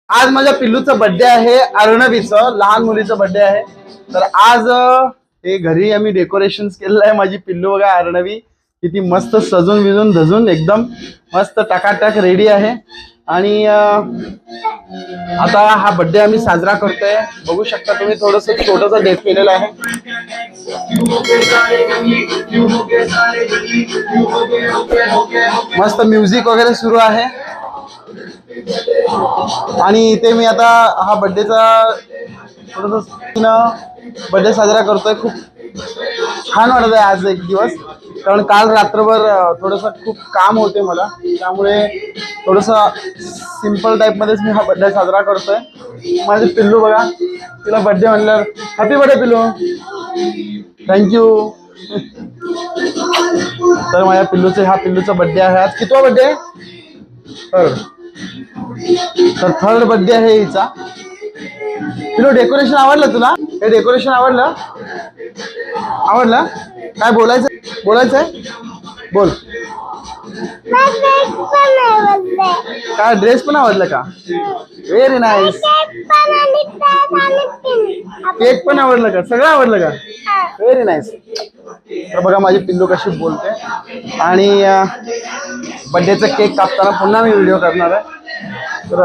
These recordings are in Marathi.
आज माझ्या पिल्लूचा बर्थडे आहे, अर्णवीचं लहान मुलीचं बर्थडे आहे। तर आज हे घरी आम्ही डेकोरेशन केलेलं आहे। माझी पिल्लू बघा अर्णवी किती मस्त सजून विजून धजून एकदम मस्त टकाटक रेडी आहे। आणि आता हा बर्थडे आम्ही साजरा करतोय। बघू शकता तुम्ही थोडंसं छोटंसं डेट केलेलं आहे। मस्त म्युझिक वगैरे सुरू आहे। आणि इथे मी आता हा बर्थडेचा थोडंसं बर्थडे साजरा करतोय। खूप छान वाटत आहे आज एक दिवस, कारण काल रात्रभर थोडंसं खूप काम होते मला, त्यामुळे थोडंसं सिंपल टाईपमध्येच मी हा बर्थडे साजरा करतोय। माझे पिल्लू बघा, तिला बर्थडे म्हणल्यावर हॅपी बर्थडे पिल्लू, थँक्यू। तर माझ्या पिल्लूचा पिल्लूचा बर्थडे आहे आज। कितवा बर्थडे आहे? तर थर्ड बर्थडे आहे हिचा। पिल्लू डेकोरेशन आवडलं तुला? हे डेकोरेशन आवडलं? आवडलं? काय बोलायचंय बोल। काय ड्रेस पण आवडलं का? Very nice. केक पण आवडलं का? सगळं आवडलं का? Very nice. तर बघा माझी पिल्लू कशी बोलते। आणि बर्थडेचा केक कापताना पुन्हा मी व्हिडिओ करणार आहे। तर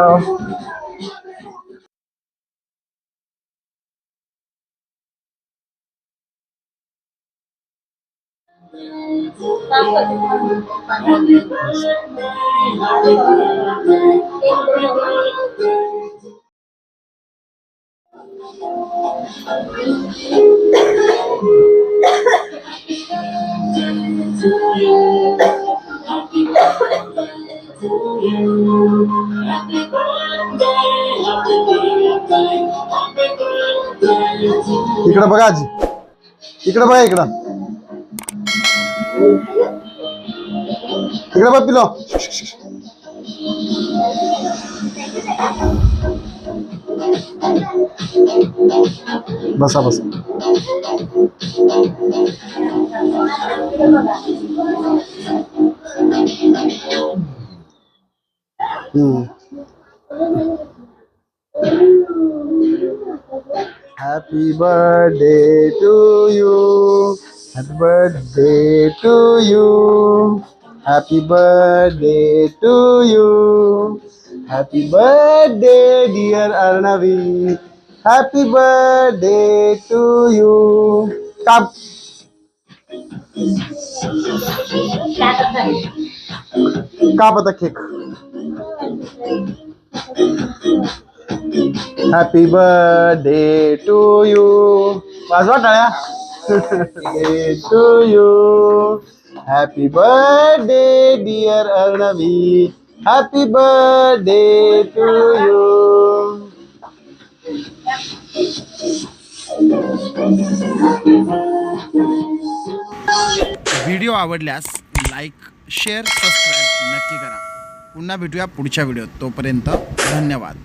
इकडं बघा आजी, इकडं बघा, इकडं बघ पिलो। बसा बसा। Happy birthday to you. Happy birthday to you. Happy birthday to you. Happy birthday dear Arnavi. Happy birthday to you. Kap. Kap आता cake. Happy birthday to you. वाजवा टाळ्या। To you. Happy birthday dear Arnavi. Happy birthday to you. Video आवडल्यास लाईक, शेअर, सबस्क्राईब नक्की करा। पुन्हा भेटूया पुढच्या व्हिडिओत। तोपर्यंत धन्यवाद।